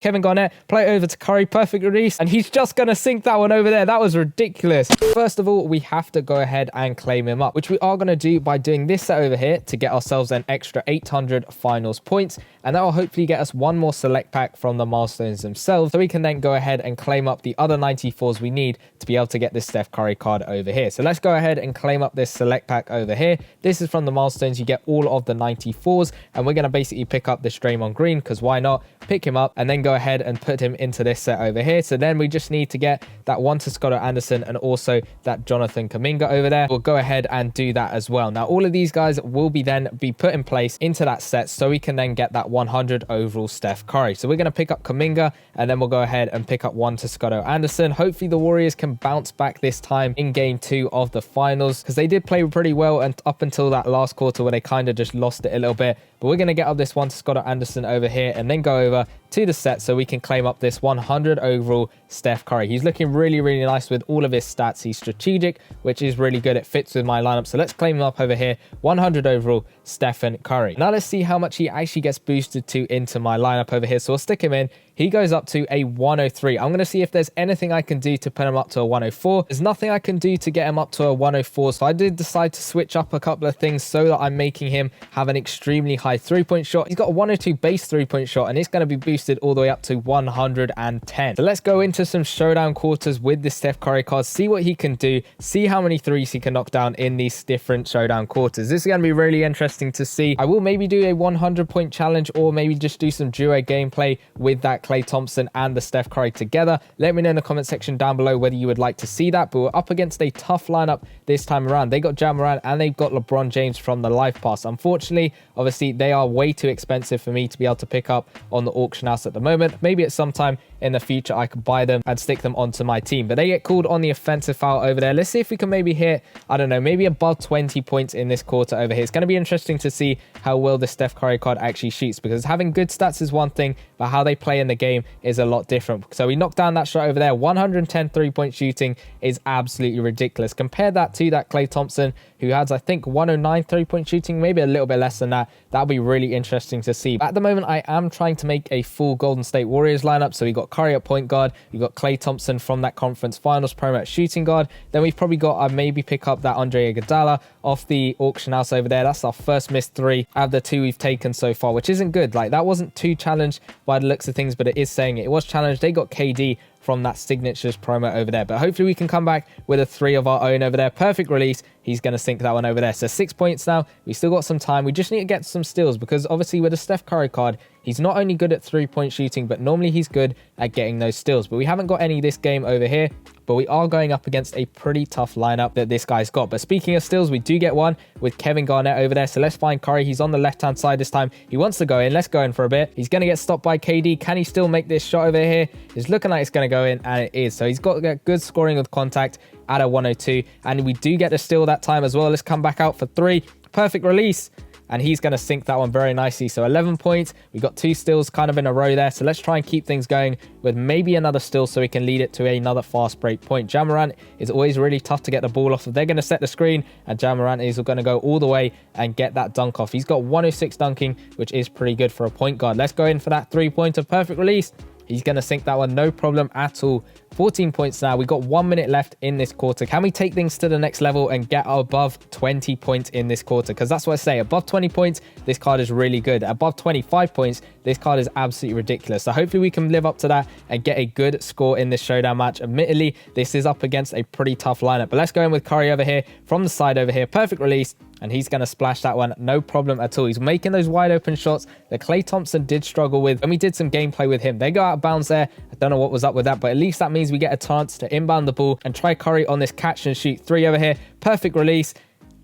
Kevin Garnett, play it over to Curry, perfect release, and he's just going to sink that one over there. That was ridiculous. First of all, we have to go ahead and claim him up, which we are going to do by doing this set over here to get ourselves an extra 800 finals points, and that will hopefully get us one more select pack from the milestones themselves, so we can then go ahead and claim up the other 94s we need to be able to get this Steph Curry card over here. So let's go ahead and claim up this select pack over here. This is from the milestones. You get all of the 94s, and we're going to basically pick up this Draymond Green, because why not? Pick him up and then go ahead and put him into this set over here. So then we just need to get that one to Scotto Anderson and also that Jonathan Kuminga over there. We'll go ahead and do that as well. Now all of these guys will be put in place into that set, so we can then get that 100 overall Steph Curry. So we're going to pick up Kuminga, and then we'll go ahead and pick up one to Scotto Anderson. Hopefully the Warriors can bounce back this time in game 2 of the finals, because they did play pretty well and up until that last quarter where they kind of just lost it a little bit. But we're going to get up this one to Scotto Anderson over here and then go over to the set so we can claim up this 100 overall Steph Curry. He's looking really, really nice with all of his stats. He's strategic, which is really good. It fits with my lineup. So let's claim him up over here. 100 overall Stephen Curry. Now let's see how much he actually gets boosted to into my lineup over here. So we'll stick him in. He goes up to a 103. I'm going to see if there's anything I can do to put him up to a 104. There's nothing I can do to get him up to a 104. So I did decide to switch up a couple of things so that I'm making him have an extremely high 3-point shot. He's got a 102 base 3-point shot, and it's going to be boosted all the way up to 110. So let's go into some showdown quarters with the Steph Curry card, see what he can do, see how many threes he can knock down in these different showdown quarters. This is going to be really interesting to see. I will maybe do a 100-point challenge, or maybe just do some duo gameplay with that Klay Thompson and the Steph Curry together. Let me know in the comment section down below whether you would like to see that. But we're up against a tough lineup this time around. They got Ja Morant and they've got LeBron James from the Life Pass. Unfortunately, obviously, they are way too expensive for me to be able to pick up on the auction house at the moment. Maybe at some time in the future I could buy them and stick them onto my team, but they get called on the offensive foul over there. Let's see if we can maybe hit, I don't know, maybe above 20 points in this quarter over here. It's going to be interesting to see how well the Steph Curry card actually shoots, because having good stats is one thing, but how they play in the game is a lot different. So we knocked down that shot over there. 110 3-point shooting is absolutely ridiculous. Compare that to that Klay Thompson, who has, I think, 109 3-point shooting, maybe a little bit less than that. That'll be really interesting to see. But at the moment, I am trying to make a full Golden State Warriors lineup. So we got Curry at point guard, we got Klay Thompson from that conference finals promo at shooting guard. Then we've probably got, I'd maybe pick up that Andre Iguodala off the auction house over there. That's our first missed 3 out of the 2 we've taken so far, which isn't good. Like, that wasn't too challenged by the looks of things, but it is saying it was challenged. They got KD from that signatures promo over there, but hopefully we can come back with a 3 of our own over there. Perfect release. He's going to sink that one over there. So 6 points now. We still got some time. We just need to get some steals, because obviously with a Steph Curry card, he's not only good at 3-point shooting, but normally he's good at getting those steals. But we haven't got any this game over here, but we are going up against a pretty tough lineup that this guy's got. But speaking of steals, we do get one with Kevin Garnett over there. So let's find Curry. He's on the left-hand side this time. He wants to go in. Let's go in for a bit. He's going to get stopped by KD. Can he still make this shot over here? It's looking like it's going to go in, and it is. So he's got good scoring with contact at a 102, and we do get the steal that time as well. Let's come back out for 3. Perfect release, and he's going to sink that one very nicely. So 11 points. We got 2 steals kind of in a row there. So let's try and keep things going with maybe another steal so we can lead it to another fast break point. Ja Morant is always really tough to get the ball off of. They're going to set the screen, and Ja Morant is going to go all the way and get that dunk off. He's got 106 dunking, which is pretty good for a point guard. Let's go in for that 3-pointer. Perfect release. He's going to sink that one, no problem at all. 14 points now. We got 1 minute left in this quarter. Can we take things to the next level and get above 20 points in this quarter? Because that's what I say. Above 20 points, this card is really good. Above 25 points, this card is absolutely ridiculous. So hopefully we can live up to that and get a good score in this showdown match. Admittedly, this is up against a pretty tough lineup. But let's go in with Curry over here from the side over here. Perfect release. And he's going to splash that one, no problem at all. He's making those wide open shots that Klay Thompson did struggle with when we did some gameplay with him. They go out of bounds there. I don't know what was up with that, but at least that means we get a chance to inbound the ball and try Curry on this catch and shoot 3 over here. Perfect release.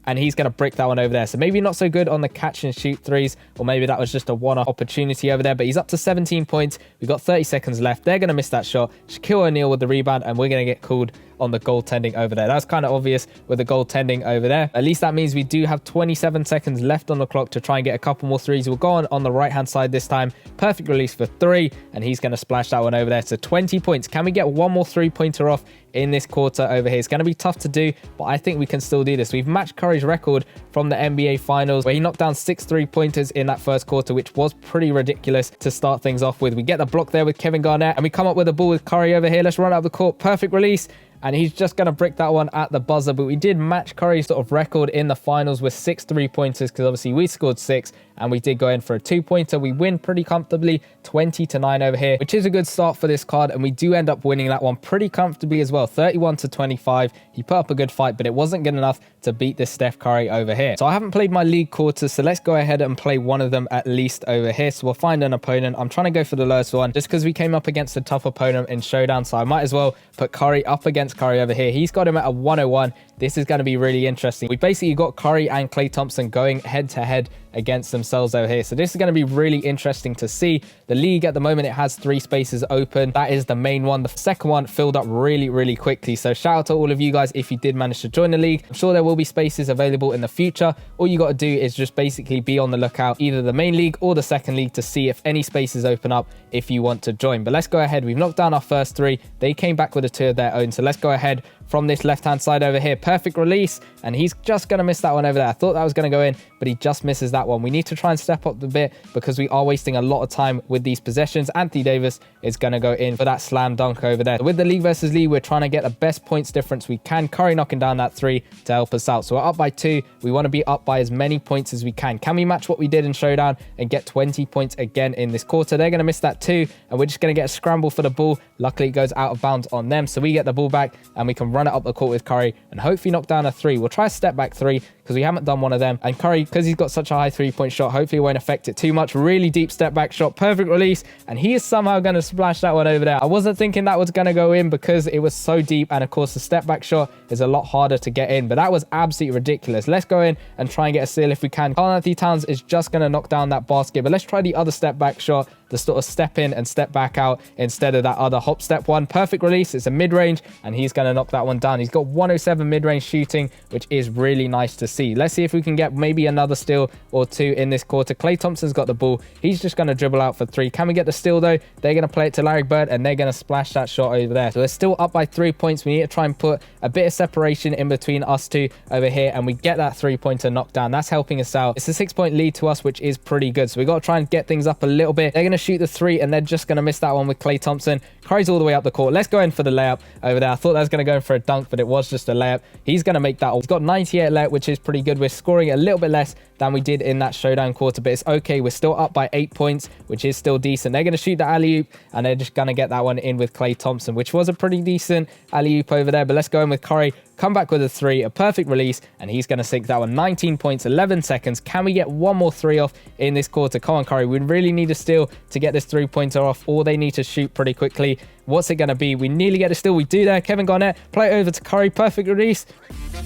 And he's going to brick that one over there. So maybe not so good on the catch and shoot 3s, or maybe that was just a one-off opportunity over there. But he's up to 17 points. We've got 30 seconds left. They're going to miss that shot. Shaquille O'Neal with the rebound, and we're going to get called on the goaltending over there. That's kind of obvious with the goaltending over there. At least that means we do have 27 seconds left on the clock to try and get a couple more threes. We'll go on the right-hand side this time. Perfect release for 3, and he's going to splash that one over there. So 20 points. Can we get one more three-pointer off in this quarter over here? It's going to be tough to do, but I think we can still do this. We've matched Curry's record from the NBA Finals, where he knocked down 6 3-pointers in that first quarter, which was pretty ridiculous to start things off with. We get the block there with Kevin Garnett, and we come up with a ball with Curry over here. Let's run out the court. Perfect release. And he's just going to brick that one at the buzzer. But we did match Curry's sort of record in the finals with 6 3-pointers, because obviously we scored 6 and we did go in for a 2-pointer. We win pretty comfortably, 20-9 over here, which is a good start for this card. And we do end up winning that one pretty comfortably as well, 31-25. He put up a good fight, but it wasn't good enough to beat this Steph Curry over here. So I haven't played my league quarters, so let's go ahead and play one of them at least over here. So we'll find an opponent. I'm trying to go for the lowest one just because we came up against a tough opponent in Showdown, so I might as well put Curry up against Curry over here. He's got him at a 101. This is going to be really interesting. We basically got Curry and Klay Thompson going head-to-head against themselves over here. So this is going to be really interesting to see. The league at the moment, it has 3 spaces open. That is the main one. The second one filled up really quickly. So shout out to all of you guys if you did manage to join the league. I'm sure there will be spaces available in the future. All you got to do is just basically be on the lookout, either the main league or the second league, to see if any spaces open up if you want to join. But let's go ahead. We've knocked down our first 3. They came back with a 2 of their own. So let's go ahead from this left-hand side over here. Perfect release, and he's just going to miss that one over there. I thought that was going to go in, but he just misses that one. We need to try and step up a bit because we are wasting a lot of time with these possessions. Anthony Davis is going to go in for that slam dunk over there. So with the league versus league, we're trying to get the best points difference we can. Curry knocking down that 3 to help us out. So we're up by 2. We want to be up by as many points as we can. Can we match what we did in Showdown and get 20 points again in this quarter? They're going to miss that 2, and we're just going to get a scramble for the ball. Luckily, it goes out of bounds on them, so we get the ball back and we can run it up the court with Curry and hopefully knock down a 3. We'll try a step back 3 because we haven't done one of them. And Curry, because he's got such a high 3-point shot, hopefully it won't affect it too much. Really deep step back shot, perfect release, and he is somehow going to splash that one over there. I wasn't thinking that was going to go in because it was so deep, and of course the step back shot is a lot harder to get in, but that was absolutely ridiculous. Let's go in and try and get a steal if we can. Karl-Anthony Towns is just going to knock down that basket, but let's try the other step back shot, the sort of step in and step back out instead of that other hop step one. Perfect release. It's a mid-range, and he's going to knock that one down. He's got 107 mid-range shooting, which is really nice to see. Let's see if we can get maybe another steal or 2 in this quarter. Klay Thompson's got the ball. He's just going to dribble out for 3. Can we get the steal though? They're going to play it to Larry Bird, and they're going to splash that shot over there. So we're still up by 3 points. We need to try and put a bit of separation in between us two over here, and we get that 3-pointer knocked down. That's helping us out. It's a 6-point lead to us, which is pretty good. So we got to try and get things up a little bit. They're going to shoot the 3, and they're just going to miss that one with Klay Thompson. Curry's all the way up the court. Let's go in for the layup over there. I thought that was going to go in for a dunk, but it was just a layup. He's going to make that. He's got 98 layup, which is pretty good. We're scoring a little bit less than we did in that Showdown quarter, but it's okay. We're still up by 8 points, which is still decent. They're going to shoot the alley-oop, and they're just going to get that one in with Klay Thompson, which was a pretty decent alley-oop over there. But let's go in with Curry. Come back with a 3, a perfect release, and he's going to sink that one. 19 points, 11 seconds. Can we get one more 3 off in this quarter? Come on, Curry. We really need a steal to get this 3-pointer off, or they need to shoot pretty quickly. What's it going to be? We nearly get a steal. We do there. Kevin Garnett, play it over to Curry. Perfect release.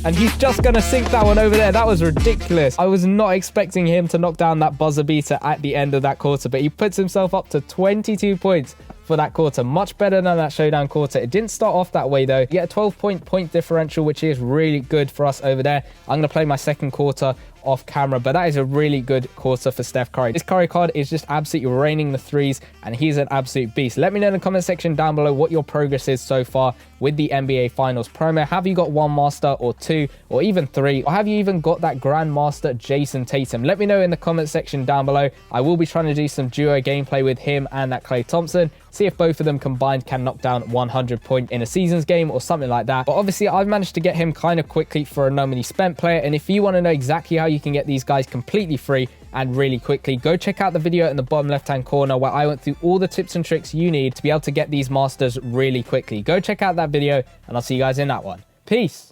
And he's just going to sink that one over there. That was ridiculous. I was not expecting him to knock down that buzzer beater at the end of that quarter, but he puts himself up to 22 points for that quarter. Much better than that Showdown quarter. It didn't start off that way though. You get a 12-point differential, which is really good for us over there. I'm going to play my second quarter off camera, but that is a really good quarter for Steph Curry. This Curry card is just absolutely raining the threes, and he's an absolute beast. Let me know in the comment section down below what your progress is so far with the NBA Finals promo. Have you got 1 master or 2 or even 3, or have you even got that Grandmaster Jason Tatum? Let me know in the comment section down below. I will be trying to do some duo gameplay with him and that Klay Thompson. See if both of them combined can knock down 100 points in a seasons game or something like that. But obviously, I've managed to get him kind of quickly for a no money spent player. And if you want to know exactly how you can get these guys completely free and really quickly, go check out the video in the bottom left-hand corner where I went through all the tips and tricks you need to be able to get these masters really quickly. Go check out that video, and I'll see you guys in that one. Peace.